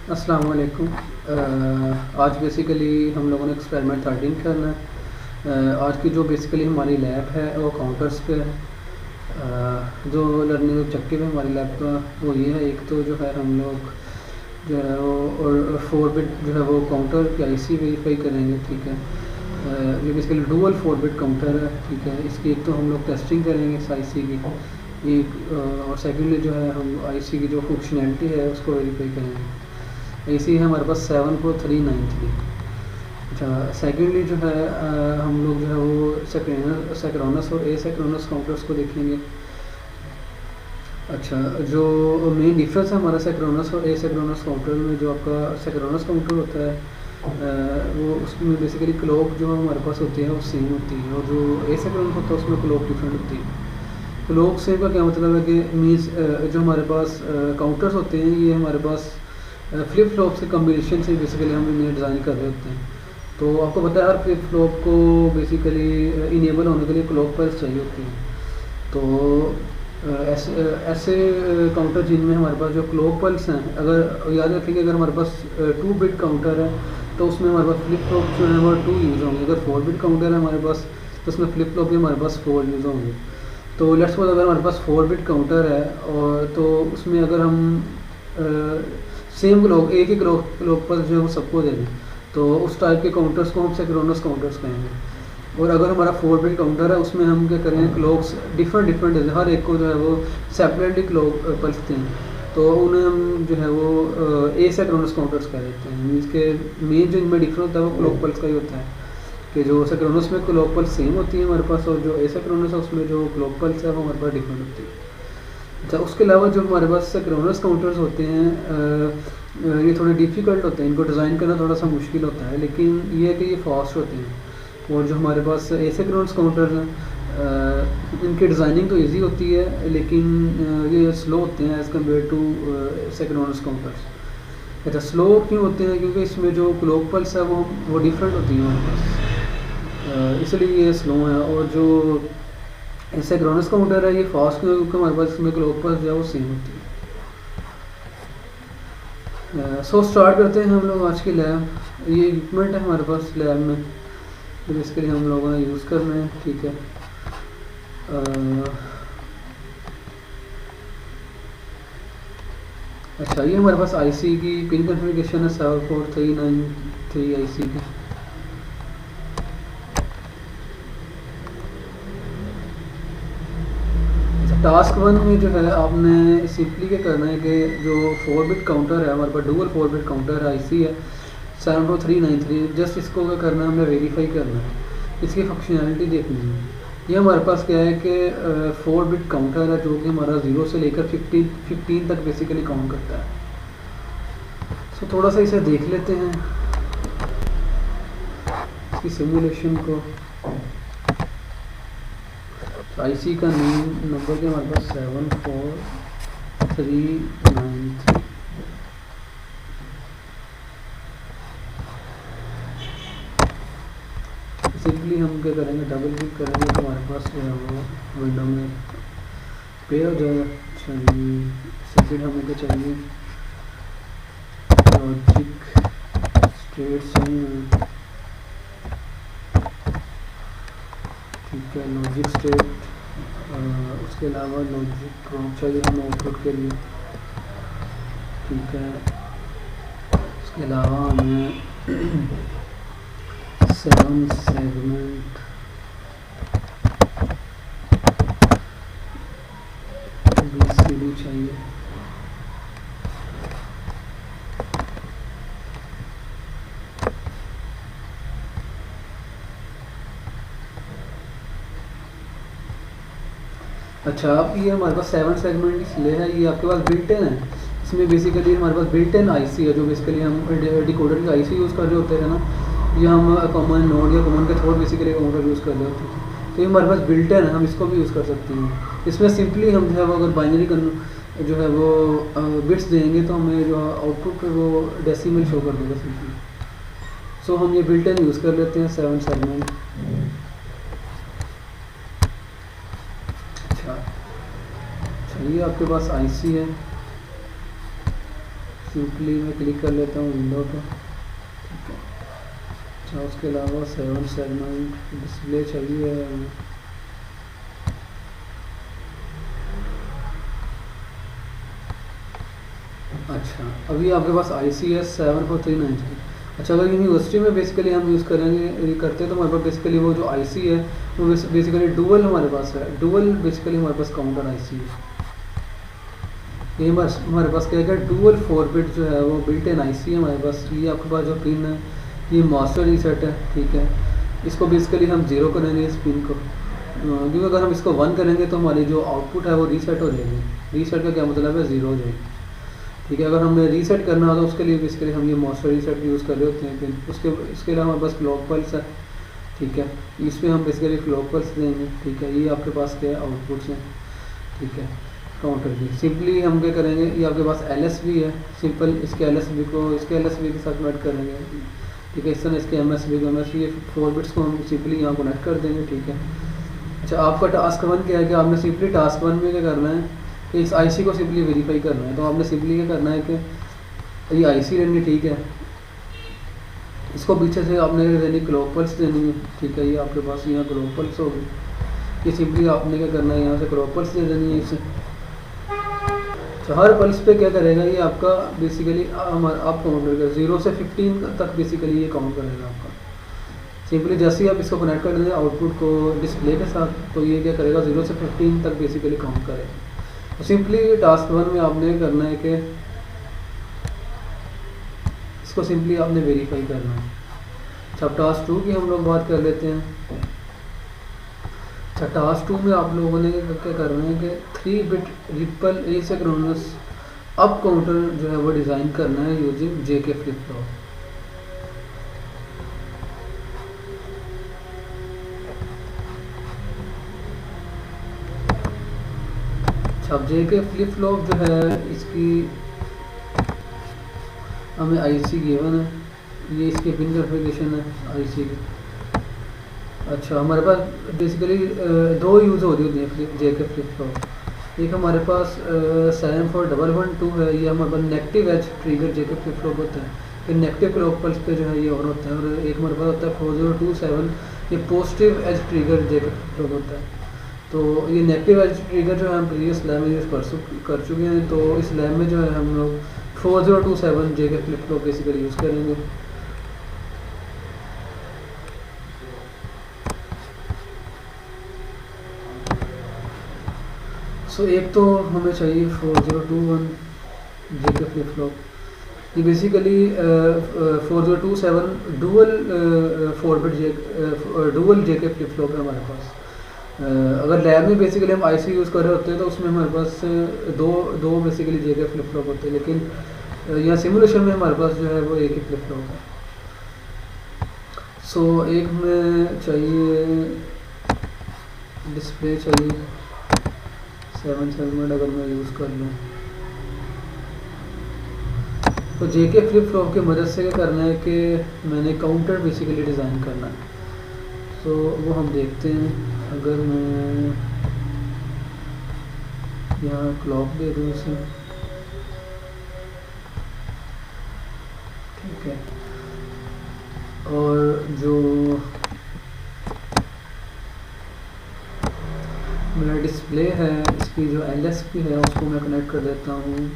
अस्सलाम वालेकुम। आज बेसिकली हम लोगों ने एक्सपेरिमेंट 13 करना है। आज की जो बेसिकली हमारी लैब है वो काउंटर्स पे है। जो लर्निंग ऑब्जेक्टिव है हमारी लैब का वो ये है, एक तो जो है हम लोग जो है वो और 4 बिट जो है वो काउंटर की आईसी वेरीफाई करेंगे, ठीक है। ये बेसिकली डुअल 4 बिट काउंटर है, ठीक है। इसकी एक तो हम लोग टेस्टिंग करेंगे इस आईसी की, एक और सेकेंडली जो है हम आईसी की जो फंक्शनैलिटी है उसको वेरीफाई करेंगे। आईसी है हमारे पास 74393। अच्छा, सेकेंडली जो है हम लोग जो है वो सेक्रोनस और ए सेक्रोनस काउंटर्स को देखेंगे। अच्छा, जो मेन डिफरेंस है हमारा सेक्रोनस और ए सेक्रोनस काउंटर में, जो आपका सेक्रोनस काउंटर होता है वो उसमें बेसिकली क्लॉक जो हमारे पास होती है वो सेम होती है, और जो ए सेक्रोनस होता है उसमें क्लॉक डिफरेंट होती है। क्लॉक सेम का क्या मतलब है कि मीन्स जो हमारे पास काउंटर्स होते हैं ये हमारे पास फ्लिप फ्लॉप से कम्बिनेशन से बेसिकली हम इन्हें डिज़ाइन कर रहे होते हैं। तो आपको पता है हर फ्लिप फ्लॉप को बेसिकली इनेबल होने के लिए क्लॉक पल्स चाहिए होती है। तो ऐसे काउंटर जिनमें हमारे पास जो क्लॉक पल्स हैं, अगर याद रखेंगे अगर हमारे पास 2 बिट काउंटर है तो उसमें हमारे पास फ्लिप फ्लॉप जो है वो 2 यूज़ होंगे। अगर 4 बिट काउंटर है हमारे पास तो उसमें फ्लिप फ्लॉप भी हमारे पास 4 यूज़ होंगे। तो लेट्स सपोज अगर हमारे पास 4 बिट काउंटर है और तो उसमें अगर हम सेम क्लॉक एक ही क्लॉक पल्स जो है वो सबको दे दें तो उस टाइप के काउंटर्स को हम सिंक्रोनस काउंटर्स कहेंगे। और अगर हमारा 4 बिट काउंटर है उसमें हम क्या करेंगे, क्लॉक्स डिफरेंट डिफरेंट देते हैं, हर एक को जो है वो सेपरेटली क्लॉक पल्स दें, तो उन्हें हम जो है वो ए सिंक्रोनस काउंटर्स कह देते हैं। मीन्स के मेन जो इनमें डिफरेंस होता है वो क्लॉक पल्स का ही होता है कि जो सिंक्रोनस में क्लॉक पल्स सेम होती है हमारे पास, और जो ए सिंक्रोनस है उसमें जो क्लॉक पल्स है वो हमारे पास डिफरेंट होती है। अच्छा, उसके अलावा जो हमारे पास सिंक्रोनस काउंटर्स होते हैं ये थोड़े डिफ़िकल्ट होते हैं, इनको डिज़ाइन करना थोड़ा सा मुश्किल होता है, लेकिन ये है कि ये फास्ट होते हैं। और जो हमारे पास एसिंक्रोनस काउंटर्स हैं इनकी डिज़ाइनिंग तो इजी होती है, लेकिन ये स्लो होते हैं as compare to synchronous counters. अच्छा, स्लो क्यों होते हैं? क्योंकि इसमें जो क्लॉक पल्स है वो डिफरेंट होती है हमारे पास, इसलिए ये स्लो है। और जो सिंक्रोनस काउंटर है ये फास्ट क्यों है? क्योंकि हमारे पास इसमें क्लॉक पल्स जो है वो सेम होती है। सो स्टार्ट करते हैं हम लोग आज की लैब। ये इक्विपमेंट है हमारे पास लैब में तो इसके लिए हम लोगों ने यूज़ करना है, ठीक है। अच्छा, ये हमारे पास आईसी की पिन कॉन्फ़िगरेशन है 74393 आईसी की। टास्क 1 में जो है आपने सिंपली क्या करना है कि जो 4 बिट काउंटर है हमारे पास डुअल 4 बिट काउंटर आईसी है 74393, जस्ट इसको क्या करना है, हमने वेरीफाई करना है, इसकी फंक्शनैलिटी देखनी है। ये हमारे पास क्या है कि 4 बिट काउंटर है जो कि हमारा 0 से लेकर 15 तक बेसिकली काउंट करता है। सो थोड़ा सा इसे देख लेते हैं इसकी सिमुलेशन को। आईसी का नेम नंबर के हमारे पास 74393। सिंपली हम क्या करेंगे, डबल क्लिक करेंगे तो हमारे पास जो है वो विंडो में पे हो जाएगा। चलिए सर्किट हमें क्या चाहिए, लॉजिक स्टेट चाहिए, ठीक है। लॉजिक स्टेट, उसके अलावा लॉजिक ड्रॉप चाहिए हमें आउटपुट के लिए, ठीक है। उसके अलावा हमें 7 सेगमेंट BCD चाहिए। अच्छा, अब ये हमारे पास 7 सेगमेंट इसलिए है, ये आपके पास बिल्ट इन है। इसमें बेसिकली हमारे पास बिल्ट इन आईसी है, जो बेसिकली हम डिकोडर की आईसी यूज़ कर रहे होते हैं ना, ये हम कॉमन नोड या कॉमन के थ्रू बेसिकली काउंटर यूज़ कर रहे होते हैं। तो ये हमारे पास बिल्ट इन है, हम इसको भी यूज़ कर सकते हैं। इसमें सिंपली हम जो है वो अगर बाइनरी जो है वो बिट्स देंगे तो हमें जो आउटपुट पे वो डेसिमल शो कर देगा सिंपली। सो हम ये बिल्ट इन यूज़ कर लेते हैं 7 सेगमेंट। अच्छा, ये आपके पास आईसी है सिंपली मैं क्लिक कर लेता हूँ विंडो पे, ठीक है। अच्छा, उसके अलावा 7 सेगमेंट डिस्प्ले चाहिए हमें। अच्छा, अभी आपके पास ICS 7439 अच्छा, अगर यूनिवर्सिटी में बेसिकली हम यूज़ करेंगे करते हैं तो हमारे पास बेसिकली वो जो IC है वो बेसिकली डुअल हमारे पास है, डुअल बेसिकली हमारे पास काउंटर IC है। ये बस हमारे पास क्या है, डुअल 4 बिट जो है वो बिल्ट इन IC है हमारे पास। ये आपके पास जो पिन है ये मास्टर रीसेट है, ठीक है। इसको बेसिकली हम 0 करेंगे इस पिन को, क्योंकि अगर हम इसको 1 करेंगे तो हमारी जो आउटपुट है वो रीसेट हो जाएगी। रीसेट का क्या मतलब है, 0 हो जाएगी, ठीक है। अगर हमें रीसेट करना हो तो उसके लिए बेसिकली हम ये मास्टर रीसेट यूज़ कर रहे होते हैं पिन। इसके अलावा हमारे पास क्लॉक पल्स है, ठीक है। इसमें हम बेसिकली क्लॉक पल्स देंगे, ठीक है। ये आपके पास क्या है, आउटपुट्स हैं, ठीक है, काउंटर की। सिंपली हम क्या करेंगे, ये आपके पास LSB है, सिंपल इसके LSB को इसके LSB के साथ कनेक्ट करेंगे, ठीक है। इस तरह इसके MSB को ये 4 बिट्स को हम सिंपली यहाँ कनेक्ट कर देंगे, ठीक है। अच्छा, आपका टास्क 1 क्या है कि आपने सिंपली टास्क 1 में क्या करना है कि इस IC को सिंपली वेरीफाई करना है। तो आपने सिंपली क्या करना है कि ये IC लेनी, ठीक है। इसको पीछे से आपने देनी क्लॉक पल्स देनी है, ठीक है। ये आपके पास यहाँ क्लॉक पल्स होगी, ये सिंपली आपने क्या करना है यहाँ से क्लॉक पल्स दे देनी है इसे। हर पल्स पे क्या करेगा, ये आपका बेसिकली आप काउंटर कर 0 से 15 तक बेसिकली ये काउंट करेगा आपका। सिंपली जैसे ही आप इसको कनेक्ट कर देंगे आउटपुट को डिस्प्ले के साथ, तो ये क्या करेगा 0 से 15 तक बेसिकली काउंट करेगा। तो सिंपली टास्क 1 में आपने करना है कि इसको सिंपली आपने वेरीफाई करना है। अच्छा, अब टास्क 2 की हम लोग बात कर लेते हैं। अच्छा, टास्क 2 में आप लोगों ने क्या करना है कि 3 bit ripple asynchronous up counter जो है वो डिज़ाइन करना है यूजिंग JK फ्लिप फ्लॉप। अच्छा, अब JK फ्लिप फ्लॉप जो है इसकी हमें IC गिवन है, ये इसके पिन कॉन्फ़िगरेशन है IC की। अच्छा, हमारे पास बेसिकली 2 यूज़ हो रही होती है JK फ्लिप फ्लॉप। एक हमारे पास 74112 है, ये हमारे पास negative edge trigger JK flip flop होता है, ये नेगेटिव क्लॉक पल्स पे जो है ये ऑन होता है। और एक हमारे पास होता है 4027, ये positive as trigger JK flip flop होता है। तो ये नेगेटिव एज ट्रिगर जो है हम प्रीवियस लैब में यूज़ कर चुके हैं, तो इस लैब में जो है हम लोग 4027 JK flip flop basically use करेंगे। सो एक तो हमें चाहिए 4021 JK फ्लिप फ्लॉप। ये basically 4027 dual 4 bit dual JK flip flop है हमारे पास। अगर लैब में बेसिकली हम IC यूज़ कर रहे होते हैं तो उसमें हमारे पास दो बेसिकली JK फ्लिप फ्लॉप होते हैं, लेकिन यहाँ सिमुलेशन में हमारे पास जो है वो एक ही फ्लिप फ्लॉप है। सो एक में चाहिए डिस्प्ले चाहिए 7 सेगमेंट अगर मैं यूज़ कर लूँ तो JK फ्लिप फ्लॉप की मदद से क्या करना है कि मैंने काउंटर बेसिकली डिज़ाइन करना है। तो वो हम देखते हैं। अगर मैं यहाँ क्लॉक दे दूँ इसे, ठीक है। और जो मेरा डिस्प्ले है इसकी जो LSB है उसको मैं कनेक्ट कर देता हूँ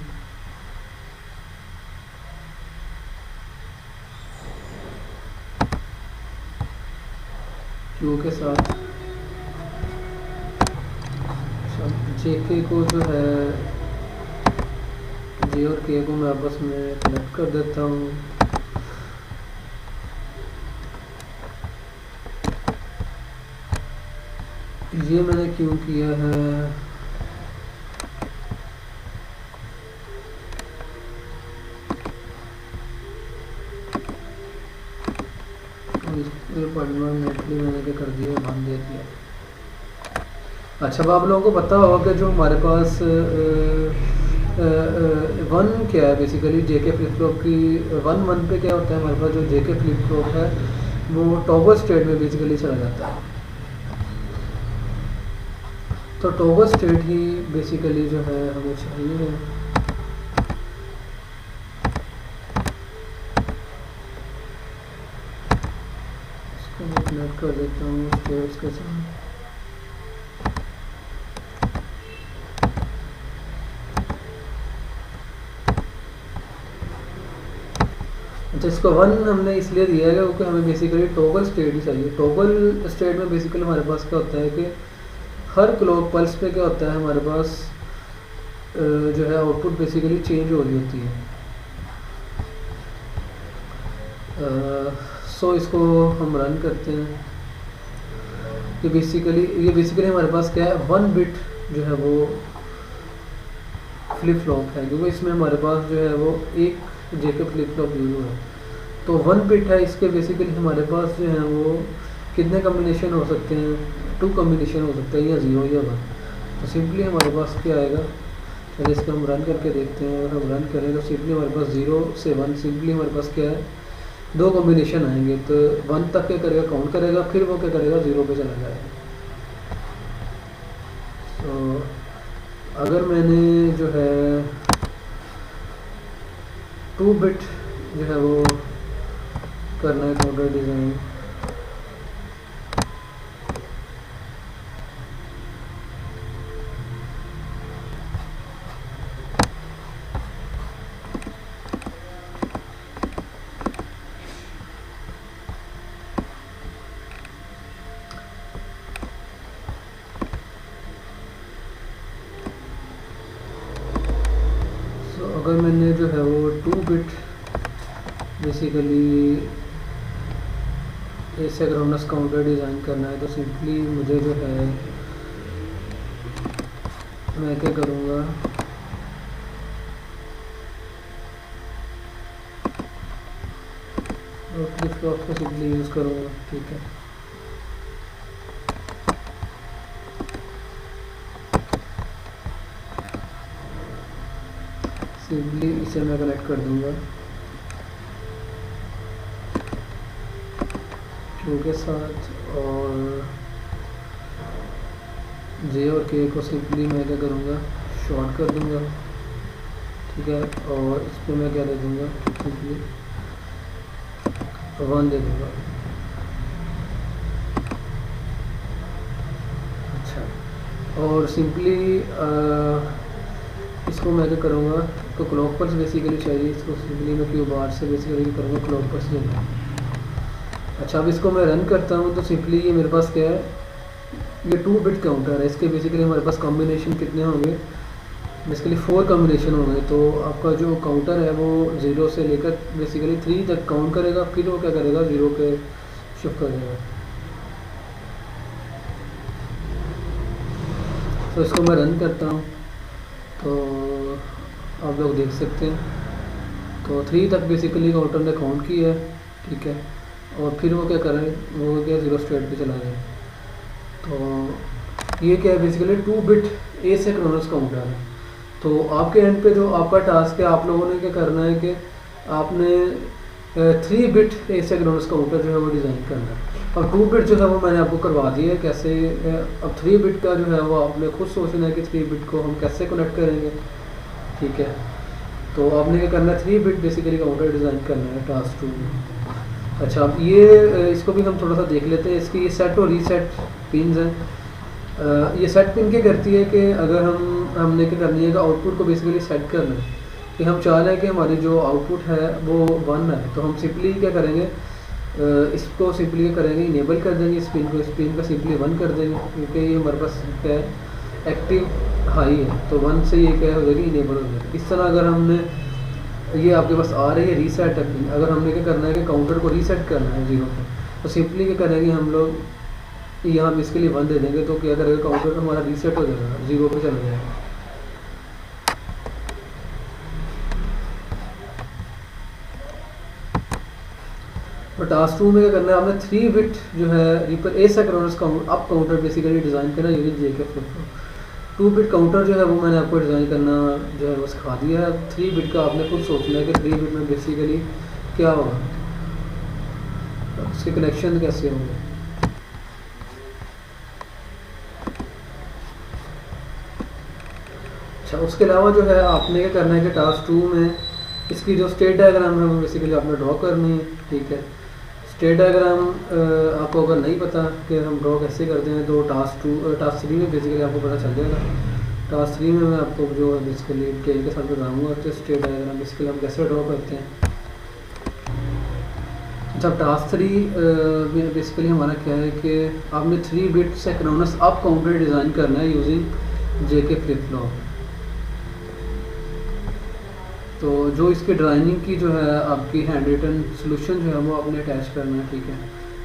Q के साथ। JK को जो है J और K को मैं आपस में कनेक्ट कर देता हूँ। ये मैंने क्यों किया है, परमानेंटली मैंने क्या कर दिया, बांध दे दिया। अच्छा, अब आप लोगों को पता होगा कि जो हमारे पास 1 क्या है बेसिकली JK फ्लिप फ्लॉप की 1 पे क्या होता है, हमारे पास जो JK फ्लिप फ्लॉप है वो टॉगल स्टेट में बेसिकली चला जाता है। तो टॉगल स्टेट ही बेसिकली जो है हमें चाहिए। इसको मैं कनेक्ट कर देता हूँ स्टेट्स के साथ। अच्छा, इसको 1 हमने इसलिए दिया है क्योंकि हमें बेसिकली टॉगल स्टेट ही चाहिए। टॉगल स्टेट में बेसिकली हमारे पास क्या होता है कि हर क्लॉक पल्स पे क्या होता है हमारे पास जो है आउटपुट बेसिकली चेंज हो रही होती है। सो इसको हम रन करते हैं। ये बेसिकली हमारे पास क्या है 1 बिट जो है वो फ्लिप फ्लॉप है, क्योंकि इसमें हमारे पास जो है वो एक जेके फ्लिप फ्लॉप यूज हुआ है। तो 1 बिट है, इसके बेसिकली हमारे पास जो है वो कितने कम्बिनेशन हो सकते हैं, 2 कम्बिनेशन हो सकते हैं, या 0 या 1। तो सिंपली हमारे पास क्या आएगा, चलिए इसको हम रन करके देखते हैं। अगर हम रन करें तो सिंपली हमारे पास 0 से 1 सिंपली हमारे पास क्या है 2 कॉम्बिनेशन आएंगे। तो 1 तक क्या करेगा, काउंट करेगा, फिर वो क्या करेगा 0 पे चला जाएगा। तो अगर मैंने जो है 2 बिट जो है वो करना है काउंटर डिज़ाइन, अगर मैंने जो है वो 2 bit basically asynchronous counter design करना है, तो सिंपली मुझे जो है मैं क्या करूँगा, फ्लिप फ्लॉप को सिंपली यूज़ करूँगा। ठीक है, सिंपली इसे मैं कनेक्ट कर दूँगा Q के साथ, और J और K को सिंपली मैं क्या करूँगा शॉर्ट कर दूँगा। ठीक है, और इस पर मैं क्या दे दूँगा, सिंपली 1 दे दूँगा। अच्छा, और सिंपली इसको मैं क्या करूँगा, तो क्लॉक पल्स बेसिकली चाहिए, इसको सिंपली मैं क्यू बार से बेसिकली करूँगा क्लॉक पल्स देना। अच्छा, अब इसको मैं रन करता हूँ तो सिंपली ये मेरे पास क्या है, ये 2 बिट काउंटर है। इसके बेसिकली हमारे पास कॉम्बिनेशन कितने होंगे, बेसिकली 4 कॉम्बिनेशन होंगे। तो आपका जो काउंटर है वो 0 से लेकर बेसिकली 3 तक काउंट करेगा, फिर वो क्या करेगा 0 पे शिफ्ट कर देगा। तो इसको मैं रन करता हूँ तो आप लोग देख सकते हैं, तो 3 तक बेसिकली काउंटर ने काउंट किया है। ठीक है, और फिर वो क्या करें, वो क्या 0 स्टेट पे चला गया। तो ये क्या है, बेसिकली 2 बिट एसिंक्रोनस काउंटर है। तो आपके एंड पे जो आपका टास्क है, आप लोगों ने क्या करना है कि आपने 3 बिट एसिंक्रोनस काउंटर जो है वो डिज़ाइन करना है। अब 2 बिट जो है वो मैंने आपको करवा दिया है कैसे। अब 3 बिट का जो है वो आपने खुद सोचना है कि 3 बिट को हम कैसे कनेक्ट करेंगे। ठीक है, तो आपने क्या करना है, 3 बिट बेसिकली काउंटर डिज़ाइन करना है टास्क 2 में। अच्छा, अब ये इसको भी हम थोड़ा सा देख लेते हैं। इसकी ये सेट और रीसेट पिन्स हैं। ये सेट पिन क्या करती है कि अगर हमने क्या करनी है कि आउटपुट को बेसिकली सेट करना है कि हम चाह रहे हैं कि हमारी जो आउटपुट है वो 1 है। तो हम सिंपली क्या करेंगे, इसको सिंपली क्या करेंगे, इनेबल कर देंगे इस पिन को, इस पिन का सिंपली 1 कर देंगे, क्योंकि ये हमारे पास क्या है एक्टिव हाई है। तो 1 से ये क्या हो जाएगी, इनेबल हो जाएगी। इस तरह अगर हमने ये आपके पास आ रही है रीसेट है पिन, अगर हमने क्या करना है कि काउंटर को रीसेट करना है 0 पे, तो सिंपली क्या करेंगे हम लोग यहाँ हम इसके लिए 1 दे देंगे। तो क्या करेगा, काउंटर हमारा रीसेट हो जाएगा, 0 पे चला जाएगा। और टास्क 2 में क्या करना है, आपने 3 बिट जो है ripple asynchronous up counter basically design करना unit JK flip flop. 2 bit counter जो है वो मैंने आपको डिज़ाइन करना जो है वो सिखा दिया है। 3 बिट का आपने खुद सोचना है कि 3 बिट में बेसिकली क्या होगा, उसके कनेक्शन कैसे होंगे। अच्छा, उसके अलावा जो है आपने क्या करना है कि टास्क 2 में इसकी जो स्टेट डायग्राम है वो बेसिकली आपने ड्रॉ करनी है। ठीक है, स्टेट डायग्राम आपको अगर नहीं पता कि हम ड्रॉ कैसे करते हैं तो टास्क 3 में बेसिकली आपको पता चल जाएगा। टास्क 3 में मैं आपको जो बेसिकली ट्रेन के साथ बताऊँगा तो स्टेट डायग्राम बेसिकली हम कैसे ड्रॉ करते हैं। जब टास्क 3 में बेसिकली हमारा क्या है कि आपने 3 bit synchronous up counter design करना है यूजिंग जेके फ्लिप फ्लॉप। तो जो इसकी ड्राइंग की जो है आपकी हैंड रिटन सोल्यूशन जो है वो आपने अटैच करना है, ठीक है,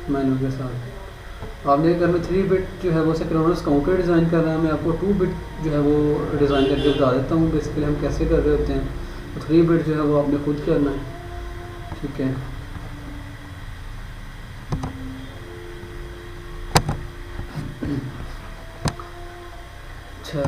मैनुअल के साथ। आपने अगर मैं 3 बिट जो है वो सिंक्रोनस काउंटर डिज़ाइन कर रहा है, मैं आपको 2 बिट जो है वो डिज़ाइन करके बता देता हूँ बेसिकली हम कैसे कर रहे होते हैं। तो 3 बिट जो है वो आपने खुद करना है, ठीक है। अच्छा,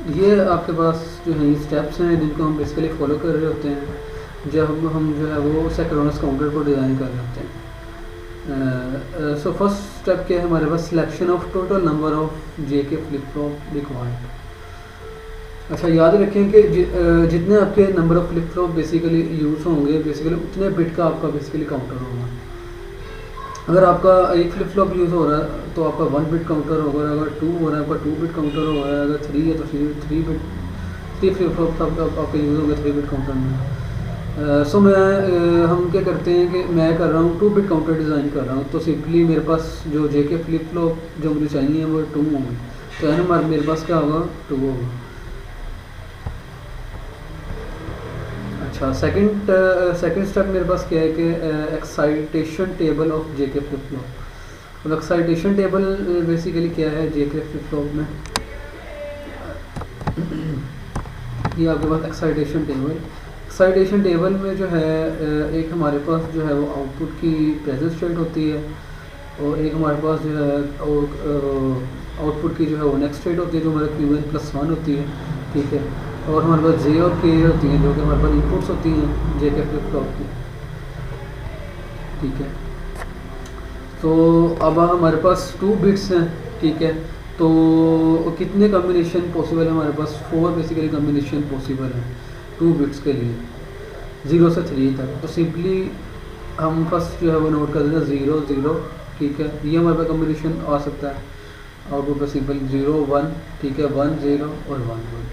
ये आपके पास जो है स्टेप्स हैं जिनको हम बेसिकली फॉलो कर रहे होते हैं जब हम जो है वो सिंक्रोनस काउंटर को डिज़ाइन कर रहे होते हैं। सो फर्स्ट स्टेप क्या है हमारे पास, selection of total number of JK flip flop required. अच्छा, याद रखें कि जितने आपके number of flip flop basically use होंगे बेसिकली उतने बिट का आपका बेसिकली काउंटर होगा। अगर आपका एक फ्लिप फ्लॉप यूज़ हो रहा है तो आपका 1 बिट काउंटर होगा, अगर 2 हो रहा है आपका 2 बिट काउंटर होगा, अगर 3 है तो 3 फ्लिप फ्लॉप आपके यूज़ होंगे 3 बिट काउंटर में। सो हम क्या करते हैं कि मैं कर रहा हूँ 2 बिट काउंटर डिज़ाइन कर रहा हूँ, तो सिंपली मेरे पास जो जेके फ्लिप फ्लॉप जो मुझे चाहिए वो 2 होंगे, तो है ना मेरे पास क्या होगा 2 होगा। अच्छा, सेकंड स्टेप मेरे पास क्या है कि excitation table of JK flip flop. अब एक्साइटेशन टेबल बेसिकली क्या है जेके फ्लिप फ्लॉप में, ये आपके पास एक्साइटेशन टेबल में जो है एक हमारे पास जो है वो आउटपुट की प्रेजेंट स्टेट होती है और एक हमारे पास जो है आउटपुट की जो है वो नेक्स्ट स्टेट होती है जो हमारे Qn+1 होती है, ठीक है। और हमारे पास जे और के होती हैं जो कि हमारे पास इनपुट्स होती हैं जेके फ्लिप फ्लॉप की, ठीक है। तो अब हमारे पास 2 बिट्स हैं, ठीक है। तो कितने कम्बिनेशन पॉसिबल है हमारे पास, 4 बेसिकली कम्बिनेशन पॉसिबल है 2 बिट्स के लिए 0 से 3 तक। तो सिंपली हम फर्स्ट जो है वो नोट कर देते हैं 0 0, ठीक है, ये हमारे पास कम्बिनेशन आ सकता है आउटपुट पर सिंपल 0 1, ठीक है, 1 0 और 1 1,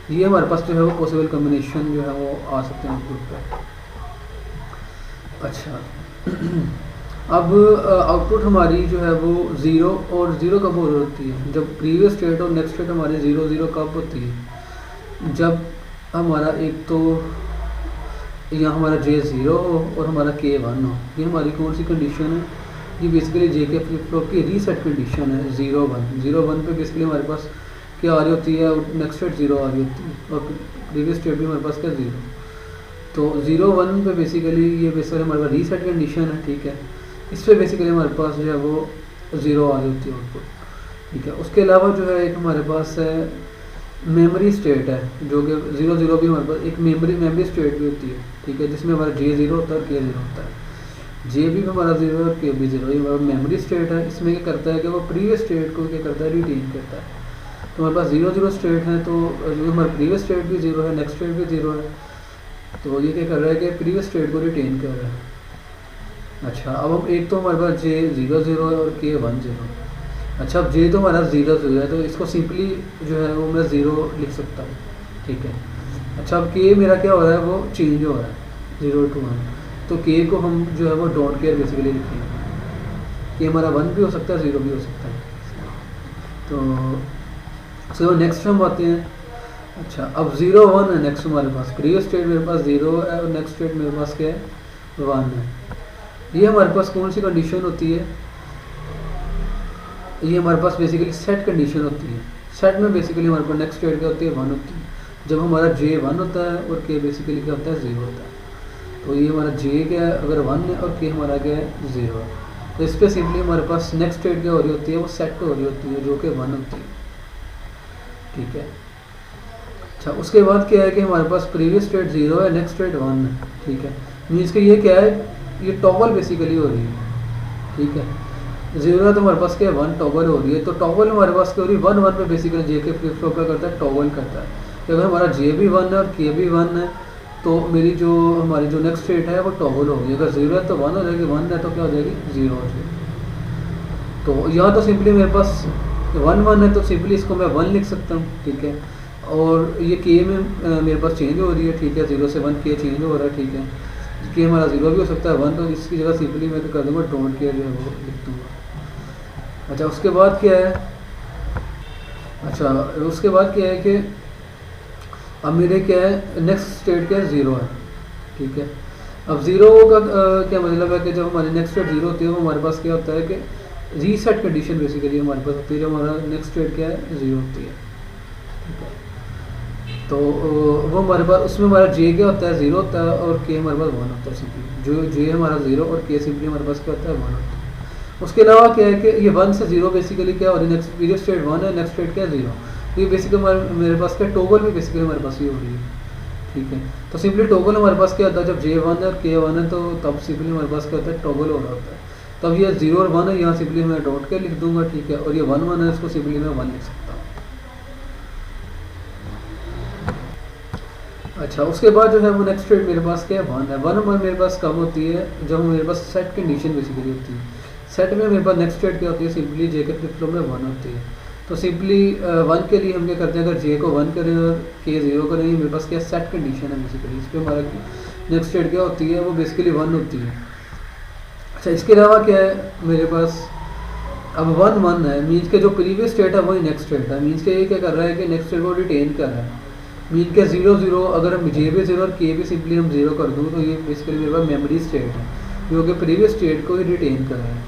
ये हमारे पास जो है वो पॉसिबल कम्बिनेशन जो है वो आ सकते हैं आउटपुट पे। अच्छा, अब आउटपुट हमारी जो है वो 0 और 0 कब हो रही होती है, जब प्रीवियस स्टेट और नेक्स्ट स्टेट हमारी 0 0 कब होती है, जब हमारा एक तो यहाँ हमारा J0 हो और हमारा K1 हो। ये हमारी कौन सी कंडीशन है, ये बेसिकली जेके फ्लिप फ्लॉप की रीसेट कंडीशन है 0 1 पे बेसिकली हमारे पास क्या आ रही होती है, नेक्स्ट स्टेट 0 आ रही होती है और प्रीवियस स्टेट भी हमारे पास क्या 0। तो 0 1 पे बेसिकली ये बेसिकली हमारे पास रीसेट कंडीशन है, ठीक है। इस पर बेसिकली हमारे पास जो है वो 0 आ रही होती है आउटपुट, ठीक है। उसके अलावा जो है एक हमारे पास है मेमोरी स्टेट है जो कि 0 0 भी हमारे पास एक मेमोरी स्टेट भी होती है, ठीक है, जिसमें हमारा J0 होता है और K0 होता है। J भी हमारा 0 और K भी 0, ये हमारा मेमोरी स्टेट है। इसमें क्या करता है कि वो प्रीवियस स्टेट को क्या करता है, रिटेन करता है। तो हमारे पास 0 0 स्टेट है, तो जो हमारा प्रीवियस स्टेट भी 0 है, नेक्स्ट स्टेट भी 0 है, तो ये क्या कर रहा है कि प्रीवियस स्टेट को रिटेन कर रहा है। अच्छा, अब हम एक तो हमारे पास J0 0 है और K1 0। अच्छा, अब J तो हमारा 0 0 है, तो इसको सिंपली जो है वो मैं 0 लिख सकता हूँ, ठीक है। अच्छा, अब K मेरा क्या हो रहा है, वो चेंज हो रहा है 0 to 1, तो K को हम जो है वो डोंट केयर बेसिकली लिखेंगे। K हमारा 1 भी हो सकता है 0 भी हो सकता है। तो नेक्स्ट हम आते हैं। अच्छा, अब 0 1 है नेक्स्ट हमारे पास, प्रीवियस स्टेट मेरे पास 0 है और नेक्स्ट स्टेट मेरे पास क्या है 1 है। ये हमारे पास कौन सी कंडीशन होती है, ये हमारे पास बेसिकली सेट कंडीशन होती है। सेट में बेसिकली हमारे पास नेक्स्ट स्टेट क्या होती है 1 होती है, जब हमारा J 1 होता है और K बेसिकली क्या होता है 0 होता है। तो ये हमारा J क्या है अगर 1 है और K हमारा क्या है 0 है, तो इस पर सिंपली हमारे पास नेक्स्ट स्टेट क्या हो रही होती है, वो सेट हो रही होती है जो कि 1 होती है, ठीक है। अच्छा, उसके बाद क्या है कि हमारे पास प्रीवियस स्टेट 0 है, नेक्स्ट स्टेट 1 है, ठीक है। मीन्स कि ये क्या है, ये टॉगल बेसिकली हो रही है, ठीक है। 0 है तो हमारे पास क्या है 1 टॉगल हो रही है, तो टॉगल हमारे पास क्या हो रही है 1 1 पे बेसिकली जेके फ्लिप फ्लॉप क्या करता है टॉगल करता है। कि अगर हमारा J भी 1 है और K भी 1 है तो मेरी जो हमारी जो नेक्स्ट स्टेट है वो टॉगल होगी। अगर 0 है तो 1 हो जाएगी, 1 है तो क्या हो जाएगी, 0 हो जाएगी। तो यहाँ तो सिंपली मेरे पास 1 है तो सिंपली इसको मैं 1 लिख सकता हूँ, ठीक है। और ये के में मेरे पास चेंज हो रही है, ठीक है, 0 से 1 के चेंज हो रहा है, ठीक है। के हमारा 0 भी हो सकता है 1, तो इसकी जगह सिंपली मैं कर दूँगा डोंट केयर जो है वो लिख दूँगा। अच्छा उसके बाद क्या है, अच्छा उसके बाद क्या है कि अब मेरे क्या है नेक्स्ट स्टेट क्या है, 0 है, ठीक है। अब 0 का क्या मतलब है कि जब हमारी नेक्स्ट स्टेट 0 होती है वो हमारे पास क्या होता है कि रीसेट कंडीशन बेसिकली हमारे पास होती है जब हमारा नेक्स्ट स्टेट क्या है, 0 होती है, ठीक है। तो वो हमारे पास उसमें हमारा जे क्या होता है, 0 होता है, और के हमारे पास 1 होता है सिंपली। जो जे हमारा 0 और के सिंपली हमारे पास क्या होता है, 1 होता है। उसके अलावा क्या है कि ये 1 से 0 बेसिकली क्या हो रही है, नेक्स्ट पीरियड स्टेट 1 है, नेक्स्ट स्टेट क्या है, 0। तो ये बेसिकली मेरे पास क्या टोगल भी बेसिकली हमारे पास ये हो रही है, ठीक है। तो सिंपली टोगल हमारे पास क्या होता है, जब जे 1 है और के 1 है तो तब सिंपली हमारे पास क्या होता है, टोगल हो रहा होता है। तब ये 0 और 1 है, यहाँ सिंपली मैं डॉट के लिख दूंगा, ठीक है। और ये 1 है, इसको सिंपली मैं 1 लिख सकता हूँ। अच्छा उसके बाद जो है वो नेक्स्ट स्टेट मेरे पास क्या है, 1 है। 1 मेरे पास कब होती है, जब मेरे पास सेट कंडीशन बेसिकली होती है। सेट में मेरे पास नेक्स्ट स्टेट क्या होती है, सिंपली जे के फ्लिप फ्लॉप में 1 होती है। तो सिंपली 1 के लिए हम क्या करते हैं, अगर जे को 1 करें और के 0 करें, मेरे पास क्या सेट कंडीशन है बेसिकली। इस पर हमारा नेक्स्ट स्टेट क्या होती है, वो बेसिकली 1 होती है। अच्छा इसके अलावा क्या है मेरे पास, अब 1 है, मीन्स के जो प्रीवियस स्टेट है वही नेक्स्ट स्टेट है। मीन्स के ये क्या कर रहा है कि नेक्स्ट स्टेट को रिटेन कर रहा है। मीन के 0 अगर हम जे भी 0 और के भी सिंपली हम 0 कर दूँ तो ये बेसिकली मेरे पास मेमोरी स्टेट है जो कि प्रीवियस स्टेट को ही रिटेन कर रहा है।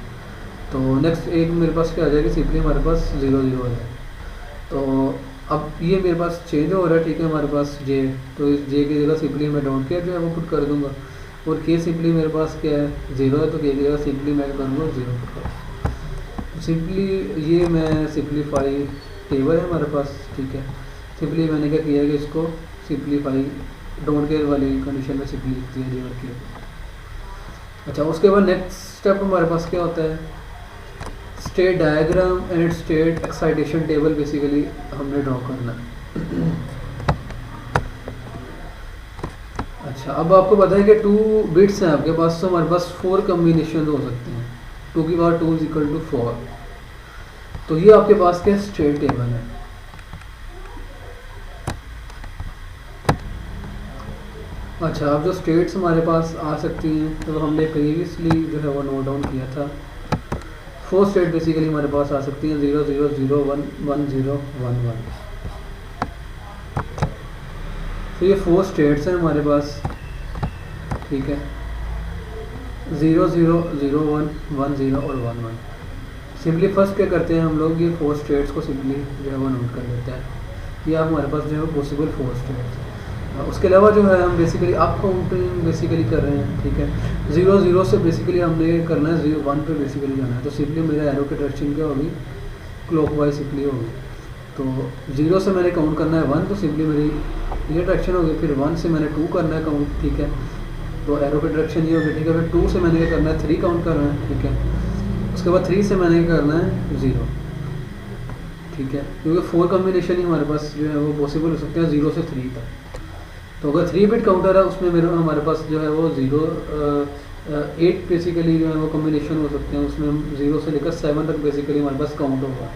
तो नेक्स्ट एक मेरे पास क्या आ जाएगी, सिंपली हमारे पास 0 0 है। तो अब ये मेरे पास चेंज हो रहा है, ठीक है, हमारे पास जे, तो इस जे की जगह सिंपली मैं डोंट केयर जो है वो पुट कर दूँगा। और के सिंपली मेरे पास क्या है, 0 है, तो के की जगह सिंपली मैं करूँगा 0 पुट कर। सिंपली ये मैं सिंपलीफाई टेबल है हमारे पास, ठीक है। सिंपली मैंने क्या किया है कि इसको सिंपलीफाई डोंट केयर वाली कंडीशन में सिंपली लिख दिया जे और के। अच्छा उसके बाद नेक्स्ट स्टेप हमारे पास क्या होता है, state diagram and state excitation table basically हमने ड्रॉ करना है। अच्छा अब आपको पता है कि 2 बिट्स हैं आपके पास, तो हमारे पास 4 कम्बिनेशन हो सकते हैं। 2 की पावर 2 = 4। तो ये आपके पास क्या स्टेट टेबल है। अच्छा अब जो स्टेट्स हमारे पास आ सकती हैं तो हमने प्रीवियसली जो है वो नोट डाउन किया था। 4 स्टेट बेसिकली हमारे पास आ सकती हैं, 0 0 0 1 1 0 1 1। तो ये 4 स्टेट्स हैं हमारे पास, ठीक है, 0 0 0 1 1 0 और 1 1। सिंपली फर्स्ट क्या करते हैं हम लोग, ये 4 स्टेट्स को सिंपली जो है वो नोट कर लेते हैं। ये हमारे पास जो है पॉसिबल 4 स्टेट्स। उसके अलावा जो है हम बेसिकली अप काउंटिंग बेसिकली कर रहे हैं, ठीक है। 0 0 से बेसिकली हमने करना है 0 1 पे बेसिकली जाना है। तो सिंपली मेरा एरो की डायरेक्शन क्या होगी, क्लॉकवाइज सिंपली होगी। तो 0 से मैंने काउंट करना है 1, तो सिंपली मेरी ये डायरेक्शन होगी। फिर 1 से मैंने 2 करना है काउंट, ठीक है, तो एरो की डायरेक्शन ये होगी, ठीक है। फिर 2 से मैंने क्या करना है 3 काउंट करना है, ठीक है। उसके बाद 3 से मैंने क्या करना है 0, ठीक है, क्योंकि 4 कॉम्बिनेशन ही हमारे पास जो है वो पॉसिबल हो सकते हैं 0 से 3 तक। तो अगर 3 बिट काउंटर है उसमें मेरे हमारे पास जो है वो 0 8 बेसिकली जो है वो कॉम्बिनेशन हो सकते हैं। उसमें हम 0 से लेकर 7 तक बेसिकली हमारे पास काउंट होगा।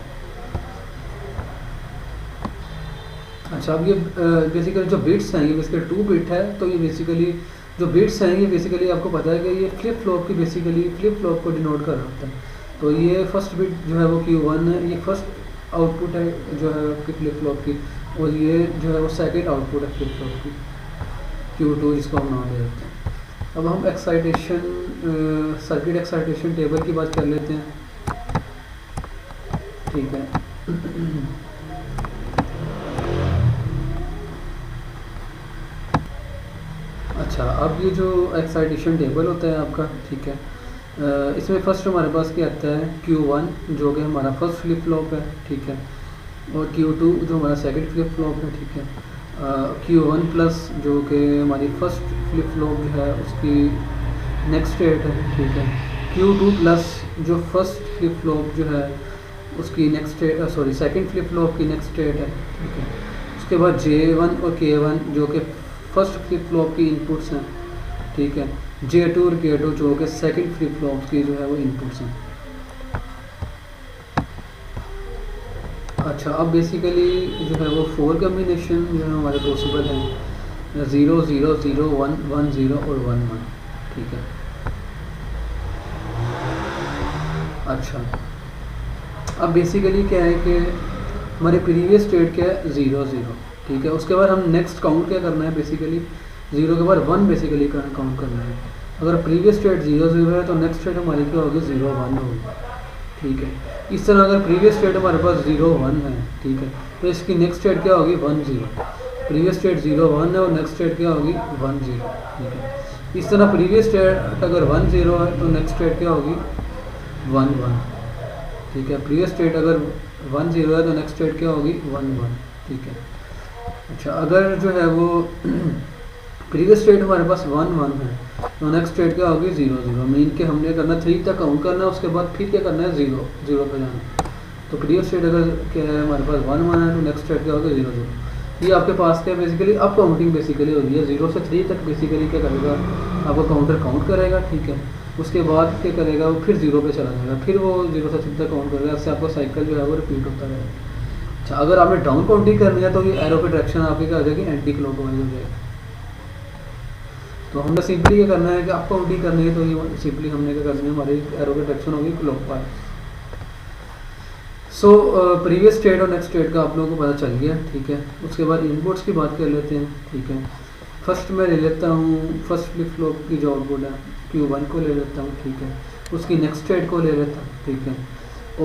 अच्छा अब ये बेसिकली जो बिट्स हैं ये बेसिकली 2 बिट है। तो ये बेसिकली जो बिट्स हैं ये बेसिकली आपको पता है कि ये फ्लिप फ्लॉप की बेसिकली फ्लिप फ्लॉप को डिनोट कर रहा होता है। तो ये फर्स्ट बिट जो है वो Q1 है, ये फर्स्ट आउटपुट है जो है आपकी फ्लिप फ्लॉप की, और ये जो है वो सेकंड आउटपुट है फ्लिप फ्लॉप की Q2 जिसको हम नाम दे देते हैं। अब हम एक्साइटेशन सर्किट एक्साइटेशन टेबल की बात कर लेते हैं, ठीक है। अच्छा अब ये जो एक्साइटेशन टेबल होता है आपका, ठीक है, इसमें फर्स्ट हमारे पास क्या आता है Q1 जो कि हमारा फर्स्ट फ्लिप फ्लॉप है, ठीक है, और Q2 जो हमारा सेकंड फ्लिप फ्लॉप है, ठीक है। Q1 प्लस जो कि हमारी फर्स्ट फ्लिप फ्लॉप जो है उसकी नेक्स्ट स्टेट है, ठीक है। Q2 प्लस जो फर्स्ट फ्लिप फ्लॉप जो है उसकी next state, sorry second flip flop की नेक्स्ट स्टेट है, ठीक है। उसके बाद J1 और K1 जो कि फर्स्ट फ्लिप फ्लॉप की इनपुट्स हैं, ठीक है। J2 और K2 जो कि सेकंड फ्लिप फ्लॉप की जो है वो इनपुट्स हैं। अच्छा, अब बेसिकली जो है वो 4 कम्बिनेशन जो है हमारे पॉसिबल हैं, 0 0 0 1 1 0 और 1 1, ठीक है। अच्छा, अब बेसिकली क्या है कि हमारे प्रीवियस स्टेट क्या है 0 0, ठीक है। उसके बाद हम नेक्स्ट काउंट क्या करना है, बेसिकली 0 के बाद 1 बेसिकली काउंट करना है। अगर प्रीवियस स्टेट 0 0 है तो नेक्स्ट स्टेट हमारी क्या होगी 0 1 होगी, ठीक है। इस तरह अगर प्रीवियस स्टेट हमारे पास 0 1 है, ठीक है, तो इसकी नेक्स्ट स्टेट क्या होगी 1 0। प्रीवियस स्टेट 0 1 है और नेक्स्ट स्टेट क्या होगी 1 0, ठीक है। इस तरह प्रीवियस स्टेट अगर 1 0 है तो नेक्स्ट स्टेट क्या होगी 1 1, ठीक है। प्रीवियस स्टेट अगर 1 0 है तो नेक्स्ट स्टेट क्या होगी 1 1, ठीक है। अच्छा, अगर जो है वो प्रीवियस स्टेट हमारे पास 1 1 है तो नेक्स्ट स्टेट क्या होगी 0 0। मीन के हमने करना 3 तक काउंट करना है, उसके बाद फिर क्या करना है 0 0 पे जाना। तो प्रीवियस स्टेट अगर क्या है हमारे पास 1 1 है तो नेक्स्ट स्टेट क्या होगा 0 0। ये आपके पास क्या बेसिकली अब काउंटिंग बेसिकली हो रही है, 0 से 3 तक बेसिकली क्या करेगा आपका काउंटर काउंट करेगा, ठीक है। उसके बाद क्या करेगा वो फिर 0 पे चला जाएगा, फिर वो 0 से 3 तक काउंट करेगा, इससे आपका साइकिल जो है वो रिपीट होता रहेगा। अच्छा, अगर आपने डाउन काउंटिंग करनी है तो ये एरो की डायरेक्शन आपकी क्या हो जाएगी एंटी क्लॉकवाइज हो जाएगी। तो हमने सिंपली ये करना है कि अप काउंटिंग करनी है तो ये सिंपली हमने क्या करनी है, हमारी एरो की डायरेक्शन होगी क्लॉकवाइज। सो प्रीवियस स्टेट और नेक्स्ट स्टेट का आप लोगों को पता चल गया, ठीक है। उसके बाद इनपुट्स की बात कर लेते हैं, ठीक है। फर्स्ट मैं ले लेता हूँ फर्स्ट फ्लिप फ्लॉप की जो आउटपुट है Q1 को ले लेता हूँ, ठीक है। उसकी नेक्स्ट स्टेट को ले लेता हूँ, ठीक है।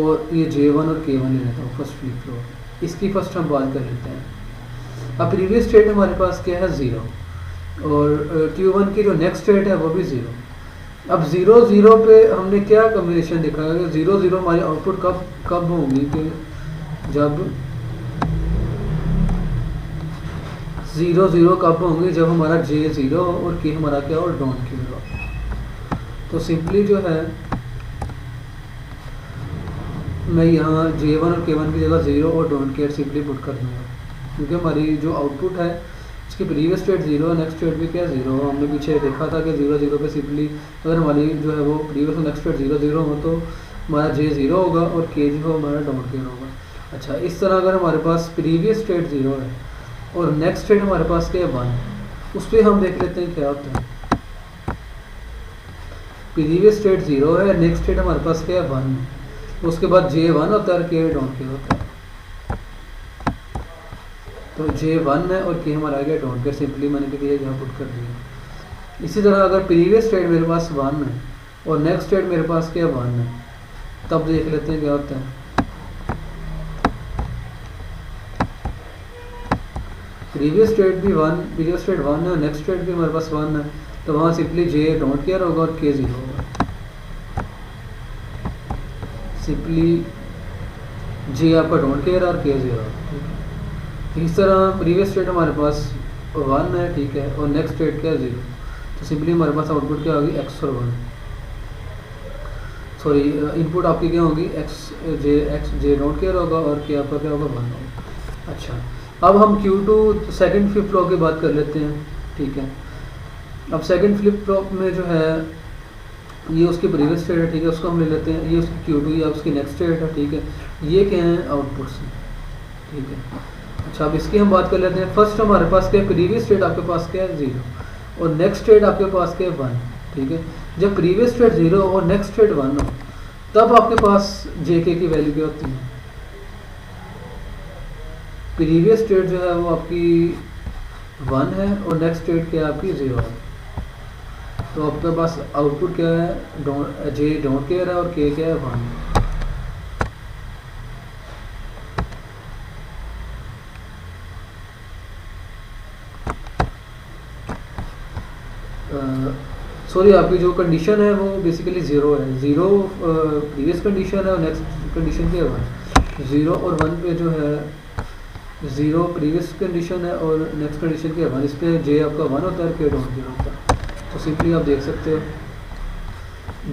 और ये J1 और K1 ले लेता हूँ फर्स्ट फ्लिप फ्लॉप, इसकी फर्स्ट हम बात कर लेते हैं। अब प्रीवियस स्टेट हमारे पास क्या है 0 और Q1 की जो नेक्स्ट स्टेट है वो भी 0। अब 0 0 पे हमने क्या कम्बिनेशन देखा है कि 0 0 हमारी आउटपुट कब होंगी कि जब 0 0 कब होंगे जब हमारा J 0 और K हमारा क्या और डोंट केयर हो। तो सिंपली जो है मैं यहाँ J1 और K1 की जगह 0 और डोंट केयर सिंपली पुट कर दूँगा, क्योंकि हमारी जो आउटपुट है इसकी प्रीवियस स्टेट 0 है, नेक्स्ट स्टेट भी क्या 0। हमने पीछे देखा था कि 0 0 पे सिंपली अगर हमारी जो है वो प्रीवियस और नेक्स्ट स्टेट 0 0 हो तो हमारा J 0 होगा और K जो हो हमारा डोंट केयर होगा। अच्छा, इस तरह अगर हमारे पास प्रीवियस स्टेट 0 है और नेक्स्ट स्टेट हमारे पास क्या है 1, उस पर हम देख लेते हैं क्या होता है। प्रीवियस स्टेट 0 है, नेक्स्ट स्टेट हमारे पास क्या है 1, उसके बाद J1 होता है और K डोंट केयर होता है। तो J1 है और K हमारा आ गया डोंट केयर, सिंपली मैंने क्या यहाँ पुट कर दिया। इसी तरह अगर प्रीवियस स्टेट मेरे पास 1 है और नेक्स्ट स्टेट मेरे पास क्या 1 है, तब देख लेते हैं क्या होता है। प्रीवियस स्टेट भी 1, प्रीवियस स्टेट 1 है और नेक्स्ट स्टेट भी हमारे पास 1 है, तो वहाँ सिंपली J डोंट केयर होगा और K 0 होगा। सिंपली J आपका डोंट केयर और K 0। इस तरह प्रीवियस स्टेट हमारे पास 1 है, ठीक है, और नेक्स्ट स्टेट क्या है 0, तो सिंपली हमारे पास आउटपुट क्या होगी x और 1, सॉरी इनपुट आपकी क्या होगी x J डोंट केयर होगा और K आपका क्या होगा 1 होगा। अच्छा, अब हम Q2 सेकंड फ्लिप फ्लॉप की बात कर लेते हैं, ठीक है। अब सेकंड फ्लिप फ्लॉप में जो है ये उसकी प्रीवियस स्टेट है, ठीक है, उसको हम ले लेते हैं। ये उसकी Q2 या उसकी नेक्स्ट स्टेट है, ठीक है। ये क्या है आउटपुट्स, ठीक है। अच्छा, अब इसकी हम बात कर लेते हैं। फर्स्ट हमारे पास क्या है, प्रीवियस स्टेट आपके पास क्या है 0 और नेक्स्ट स्टेट आपके पास क्या है 1, ठीक है। जब प्रीवियस स्टेट 0 और नेक्स्ट स्टेट 1 हो तब आपके पास JK की वैल्यू क्या होती है। प्रीवियस स्टेट जो है वो आपकी 1 है और नेक्स्ट स्टेट क्या है आपकी 0 है, तो आपके पास आउटपुट क्या है J डोंट केयर है और K क्या है 1। सॉरी आपकी जो कंडीशन है वो बेसिकली 0 है, 0 प्रीवियस कंडीशन है और नेक्स्ट कंडीशन क्या है 1। 0 और 1 पे जो है 0 प्रीवियस कंडीशन है और नेक्स्ट कंडीशन क्या है 1, इस पर J आपका 1 होता है, K डोंट केयर होता है। तो सिंपली आप देख सकते हो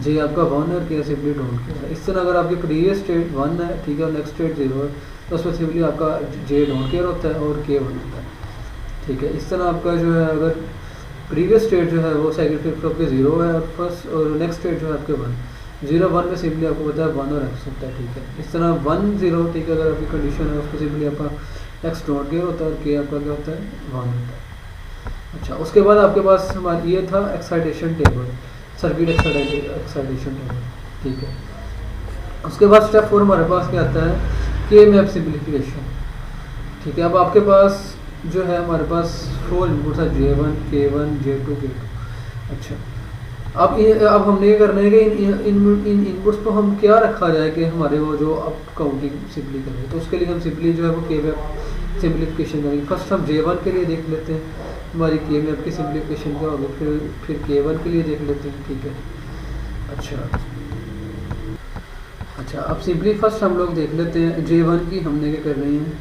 J आपका 1 है और K सिंपली डोंट केयर है। इस तरह अगर आपकी प्रीवियस स्टेट 1 है, ठीक है, और नेक्स्ट स्टेट 0 है, तो उसमें सिंपली आपका J डोंट केयर होता है और K 1 होता है। ठीक है। इस तरह आपका जो है अगर प्रीवियस स्टेट जो है वो सेकंड फ्लिप फ्लॉप के 0 है और फर्स्ट और नेक्स्ट स्टेट जो है आपके 1 0 1 में सिंपली आपको पता है 1 और x होता है। ठीक है। इस तरह 1 0 ठीक है, अगर आपकी कंडीशन है उसको सिंपली आपका x डॉट के होता है और k आपका क्या होता है 1 होता है। अच्छा, उसके बाद आपके पास हमारा ये था excitation table, circuit excitation table. ठीक है। उसके बाद स्टेप 4 हमारे पास क्या आता है, के मैप सिंप्लीफिकेशन। ठीक है। अब आपके पास जो है हमारे पास 4 इनपुट्स है J1 K1 J2 K2। अच्छा, अब हमने ये करना है कि इन इनपुट्स को हम क्या रखा जाए कि हमारे वो जो अब काउंटिंग सिंपली करें। तो उसके लिए हम सिंपली जो है वो के मैप सिंप्लीफिकेशन करेंगे। फर्स्ट हम J1 के लिए देख लेते हैं हमारी के मैप की सिंप्लीफिकेशन क्या होगी, फिर K1 के लिए देख लेते हैं। ठीक है। अच्छा, अब सिंपली फर्स्ट हम लोग देख लेते हैं J1 की हमने क्या कर रही हैं,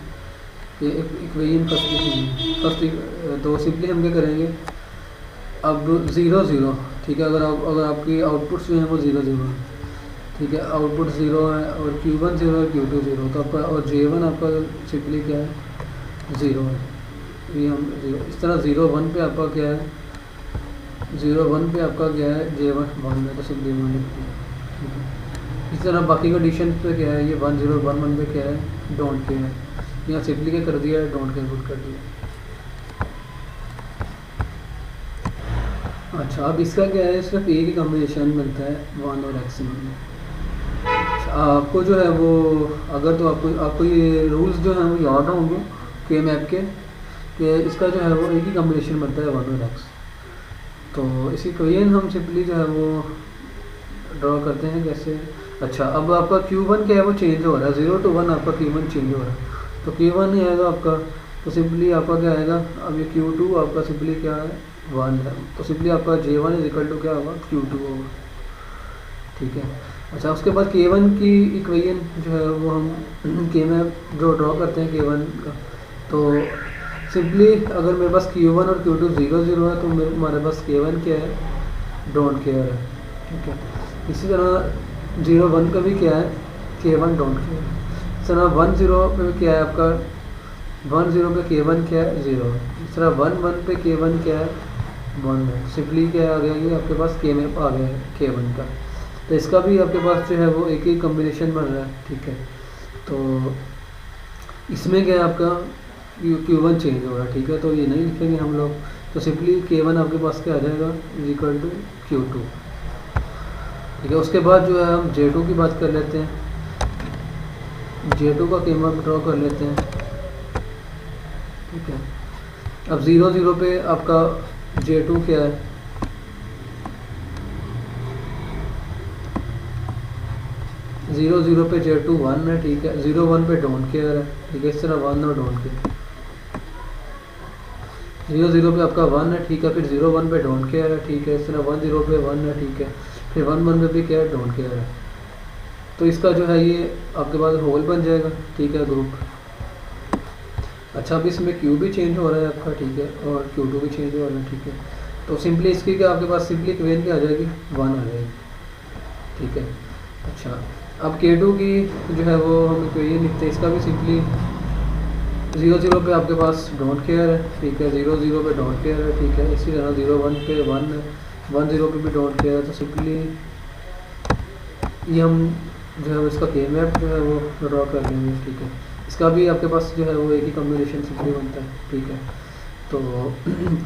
ये इक्वेशन फर्स्ट तो सिंपली हम क्या करेंगे, अब 0 0। ठीक है। अगर आपकी आउटपुट्स जो हैं वो 0 0 है। ठीक है, आउटपुट 0 है और Q1 0 है Q2 0, तो आपका और J1 आपका सिंपली क्या है 0 है। ये हम 0 इस तरह 0 1 पे आपका क्या है 0 1 पे आपका क्या है J1 1 है, तो सिंपली 1 लिखते हैं। ठीक है। इस तरह बाकी कंडीशन पे क्या है, ये 1 0 1 1 पे क्या है डोंट के है, यहाँ सिंपली क्या कर दिया है डोंट के पुट कर दिया। अच्छा, अब इसका क्या है, सिर्फ एक ही कॉम्बिनेशन मिलता है 1 और x में। आपको जो है वो अगर तो आपको ये रूल्स जो हैं वो याद होंगे के मैप के, कि इसका जो है वो एक ही कॉम्बिनेशन बनता है 1 और x। तो इसी इक्वेशन हम सिंपली जो है वो ड्रॉ करते हैं कैसे। अच्छा, अब आपका Q1 क्या है वो चेंज हो रहा है, 0 to 1 आपका Q1 चेंज हो रहा है, तो Q1 नहीं आएगा आपका, तो सिंपली आपका क्या आएगा, अब ये Q2 आपका सिंपली क्या है 1 है, तो सिंपली आपका J1 इज इक्वल टू क्या होगा Q2 होगा। ठीक है। अच्छा, उसके बाद K1 की इक्वेशन जो है वो हम के में जो ड्रॉ करते हैं K1 का, तो सिंपली अगर मेरे पास Q1 और Q2 0 0 है तो हमारे पास K1 क्या है डोंट केयर है। ठीक है। इसी तरह 0 1 का भी क्या है K1 डोंट केयर। इस तरह 1 0 पे क्या है आपका 1 0 पे K1 क्या है 0। इस तरह 1 1 पे K1 क्या है 1 है। सिंपली क्या आ गया, ये आपके पास के मैप आ गया है K1 का, तो इसका भी आपके पास जो है वो एक ही कॉम्बिनेशन बन रहा है। ठीक है। तो इसमें क्या है आपका Q1 चेंज हो रहा है। ठीक है, तो ये नहीं लिखेंगे हम लोग, तो सिंपली K1 आपके पास क्या आ जाएगा इज इक्वल टू Q2। ठीक है। उसके बाद जो है हम J2 की बात कर लेते हैं, J2 का के मैप ड्रॉ कर लेते हैं। ठीक है। अब 0 0 पे आपका J2 क्या है 0 0 पे J2 1 है। ठीक है। 0 1 पे डोंट केयर है। ठीक है। इस तरह 1 और डोंट केयर, 0 0 पे आपका 1 है। ठीक है। फिर 0 1 पे डोंट केयर है। ठीक है। इस तरह 1 0 पे 1 है। ठीक है। फिर 1 1 पे भी क्या है डोंट केयर है। तो इसका जो है ये आपके पास होल बन जाएगा। ठीक है, ग्रुप। अच्छा, अब इसमें Q भी चेंज हो रहा है आपका। ठीक है, और Q2 भी चेंज हो रहा है। ठीक है। तो सिंपली इसकी क्या आपके पास सिंपली इक्वेशन क्या आ जाएगी 1 आ जाएगी। ठीक है। अच्छा, अब K2 की जो है वो हम इक्वेशन लिखते हैं, इसका भी सिंपली 0 0 पे आपके पास डोंट केयर है। ठीक है। 0 0 पे डोंट केयर है। ठीक है। इसी तरह 0 1 पे 1 है, 1 0 पे भी डोंट केयर है, तो सिंपली ये हम जो है इसका के मैप जो है वो ड्रॉ कर लेंगे। ठीक है। इसका भी आपके पास जो है वो एक ही कॉम्बिनेशन सिंपली बनता है। ठीक है। तो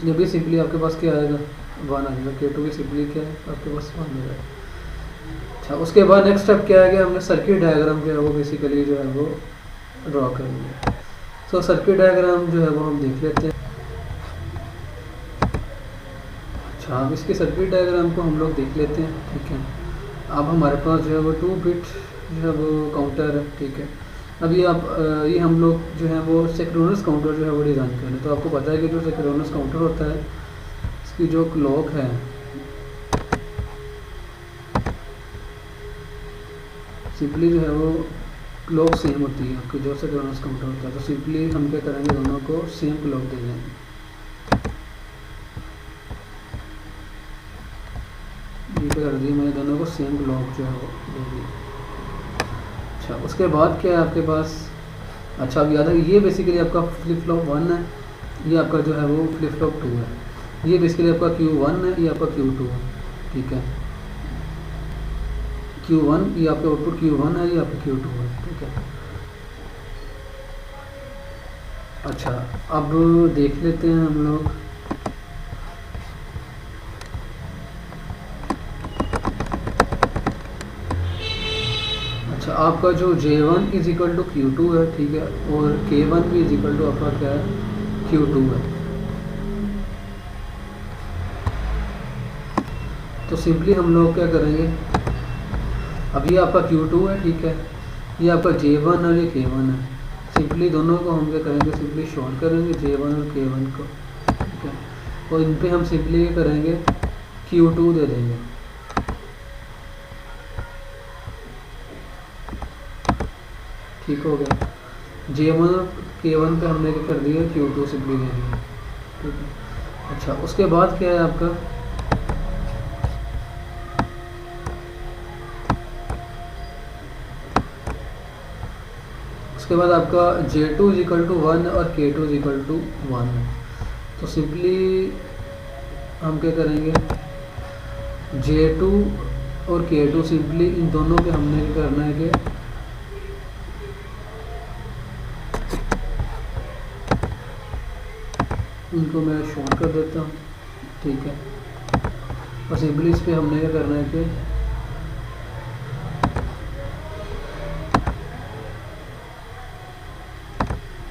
ये भी सिंपली आपके पास क्या आएगा 1 आ जाएगा। K2 भी सिंपली क्या है आपके पास 1 आ जाएगा। अच्छा, उसके बाद नेक्स्ट स्टेप क्या है कि हमने सर्किट डायग्राम जो है वो बेसिकली जो है वो ड्रॉ करेंगे। सो सर्किट डायग्राम जो है वो हम देख लेते हैं। अच्छा, अब इसके सर्किट डायग्राम को हम लोग देख लेते हैं। ठीक है। अब हमारे पास जो है वो 2 बिट जो है वो काउंटर है। ठीक है। अभी ये हम लोग जो है वो सिंक्रोनस काउंटर जो है वो डिज़ाइन कर रहे हैं। तो आपको पता है कि जो सिंक्रोनस काउंटर होता है इसकी जो क्लॉक है सिंपली जो है वो क्लॉक सेम होती है आपकी जो सिंक्रोनस काउंटर होता है। तो सिंपली हम क्या करेंगे, दोनों को सेम क्लॉक दे देंगे। ये कर दी मैंने, दोनों को सेम क्लॉक जो है वो दे दी। अच्छा, उसके बाद क्या है आपके पास, अच्छा अब याद है ये बेसिकली आपका फ्लिप फ्लॉप 1 है ये आपका जो है वो फ्लिप फ्लॉप 2 है। ये बेसिकली आपका Q1 है, ये आपका Q2 है, ठीक है। Q1 ये आपका आउटपुट Q1 है, ये आपका Q2 है, ठीक है। अच्छा, अब देख लेते हैं हम लोग। अच्छा, आपका जो J1 is equal to Q2 है, ठीक है, और K1 भी इज इक्वल टू आपका क्या है, Q2 है। तो सिंपली हम लोग क्या करेंगे, अब ये आपका Q2 है, ठीक है, ये आपका J1 और ये K1 है। सिंपली दोनों को हम क्या करेंगे, सिंपली शॉर्ट करेंगे J1 और K1 को, ठीक है, और इन पे हम सिंपली ये करेंगे Q2 दे देंगे। ठीक हो गया। J1 और K1 पे हमने क्या कर दिया, Q2 सिंपली दे दिया, ठीक है। अच्छा, उसके बाद क्या है आपका, उसके बाद आपका J2 इज इक्वल टू 1 और K2 इज इक्वल टू 1 है। तो सिंपली हम क्या करेंगे, J2 और K2 सिंपली इन दोनों पे हमने क्या करना है कि इनको मैं शॉर्ट कर देता हूँ, ठीक है, और सिंपली इस पे हमने क्या करना है कि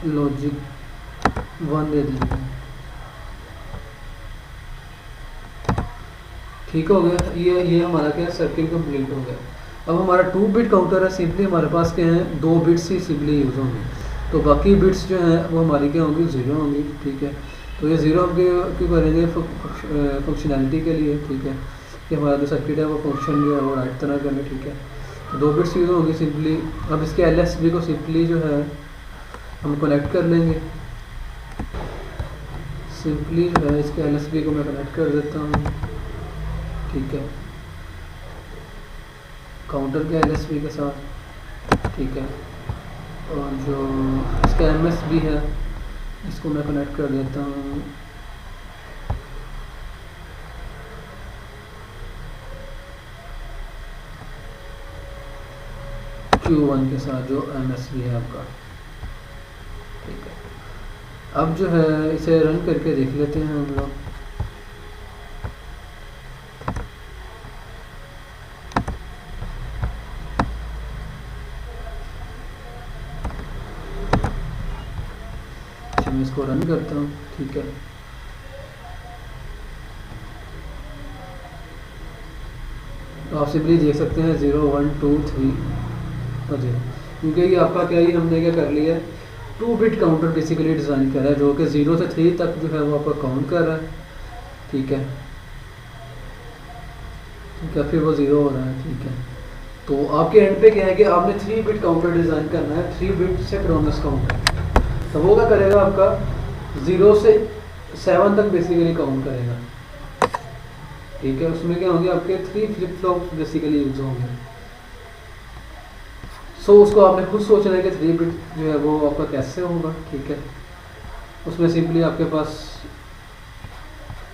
लॉजिक 1 दे देंगे। ठीक हो गया। ये हमारा क्या सर्किल कंप्लीट हो गया। अब हमारा 2 बिट काउंटर है, सिंपली हमारे पास क्या है, 2 बिट्स ही सिंपली यूज़ होंगे, तो बाकी बिट्स जो हैं वो हमारी क्या होंगी, 0 होंगी, ठीक है। तो ये 0 हम क्यों करेंगे, फंक्शनैलिटी के लिए, ठीक है, कि हमारा जो सर्किट है वो फंक्शन जो है वो राइट तरह करें, ठीक है। तो 2 बिट्स यूज़ होंगी सिंपली। अब इसके LSB को सिंपली जो है हम कनेक्ट कर लेंगे। सिंपली जो है इसके LSB को मैं कनेक्ट कर देता हूँ, ठीक है, काउंटर के LSB के साथ, ठीक है, और जो इसका MSB है इसको मैं कनेक्ट कर देता हूँ Q1 के साथ, जो MSB है आपका, ठीक है। अब जो है इसे रन करके देख लेते हैं हम लोग। मैं इसको रन करता हूँ, ठीक है। तो आप सिंपली देख सकते हैं 0 1 2 3 और 0, क्योंकि ये आपका क्या ही हमने क्या कर लिया है, 2 बिट काउंटर बेसिकली डिज़ाइन कर रहा है, जो कि 0 से 3 तक जो है वो आपका काउंट कर रहा है, ठीक है, ठीक है, फिर वो 0 हो रहा है, ठीक है। तो आपके एंड पे क्या है कि आपने 3 बिट काउंटर डिज़ाइन करना है, 3 बिट सिंक्रोनस काउंटर। तो वो क्या करेगा, आपका 0 से 7 तक बेसिकली काउंट करेगा, ठीक है। उसमें क्या होंगे, आपके 3 फ्लिप फ्लॉप बेसिकली यूज होंगे। सो उसको आपने खुद सोचना है कि 3 बिट जो है वो आपका कैसे होगा, ठीक है। उसमें सिंपली आपके पास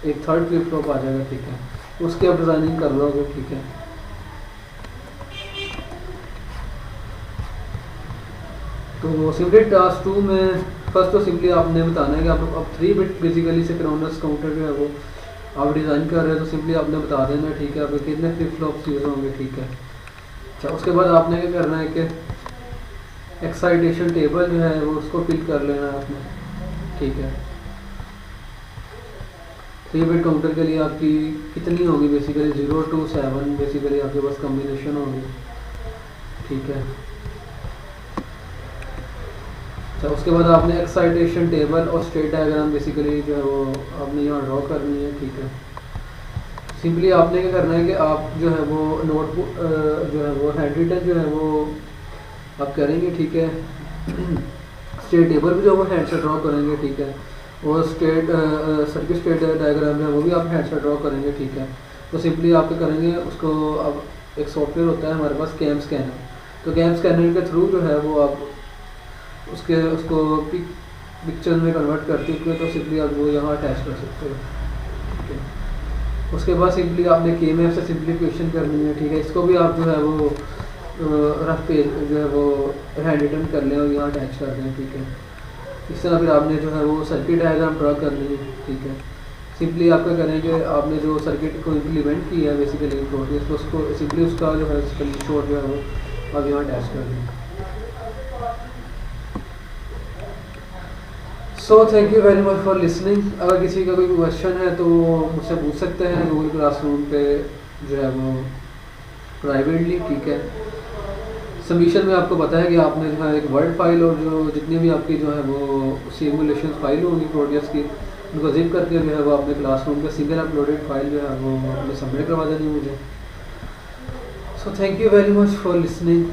एक थर्ड फ्लिप फ्लॉप आ जाएगा, ठीक है, उसकी आप डिज़ाइनिंग कर लोगे, ठीक है। तो सिंपली टास्क 2 में फर्स्ट तो सिंपली आपने बताना है कि आप अब 3 बिट बेसिकली सिंक्रोनस काउंटर जो है वो आप डिज़ाइन कर रहे हैं, तो सिंपली आपने बता देना है, ठीक है, आपके कितने फ्लिप फ्लॉप्स यूज़ होंगे, ठीक है। अच्छा, उसके बाद आपने क्या करना है कि एक्साइटेशन टेबल जो है वो उसको फिल कर लेना है आपने, ठीक है। 3 बिट काउंटर के लिए आपकी कितनी होगी, बेसिकली 0 to 7 बेसिकली आपके पास कम्बिनेशन होगी, ठीक है। अच्छा, उसके बाद आपने एक्साइटेशन टेबल और स्टेट डायग्राम बेसिकली जो है वो आपने यहाँ ड्रॉ करनी है, ठीक है। सिंपली आपने क्या करना है कि आप जो है वो नोटबुक जो है वो हैंड रिटन जो है वो आप करेंगे, ठीक है। स्टेट टेबल भी जो वो हैंड से ड्रॉ करेंगे, ठीक है, और सर्किट स्टेट डायग्राम जो है वो भी आप हैंड से ड्रॉ करेंगे, ठीक है। तो सिंपली आप क्या करेंगे, उसको अब एक सॉफ्टवेयर होता है हमारे पास कैम स्कैनर, तो कैम स्कैनर के थ्रू जो है वो आप उसको पिक पिक्चर में कन्वर्ट करते हुए तो सिंपली आप वो यहाँ अटैच कर सकते हो, ठीक है। उसके बाद सिंपली आपने KMF से सिंप्लीफिकेशन करनी है, ठीक है। इसको भी आप जो है वो रफ पेज जो है वो हैंड रिटन कर लें और यहाँ अटैच कर दें, ठीक है। इस तरह फिर आपने जो है वो सर्किट डायग्राम ड्रा कर ली है, ठीक है। सिंपली आप क्या करें कि आपने जो सर्किट को इम्प्लीमेंट किया है बेसिकली प्रोसेस, तो उसको सिंपली उसका जो है स्क्रीनशॉट जो है वो आप यहाँ अटैच कर दें। So thank you very much for listening. अगर किसी का कोई क्वेश्चन है तो मुझसे पूछ सकते हैं गूगल क्लासरूम पे जो है वो प्राइवेटली, ठीक है। सबमिशन में आपको पता है कि आपने जो है एक वर्ड फाइल और जो जितनी भी आपकी जो है वो सिमुलेशन फाइल होंगी प्रोडक्ट्स की, उनको जिप करके जो है वो अपने क्लासरूम पे सिंगल अपलोडेड फाइल जो है वो अपने सबमिट करवा देनी मुझे। So thank you very much for listening.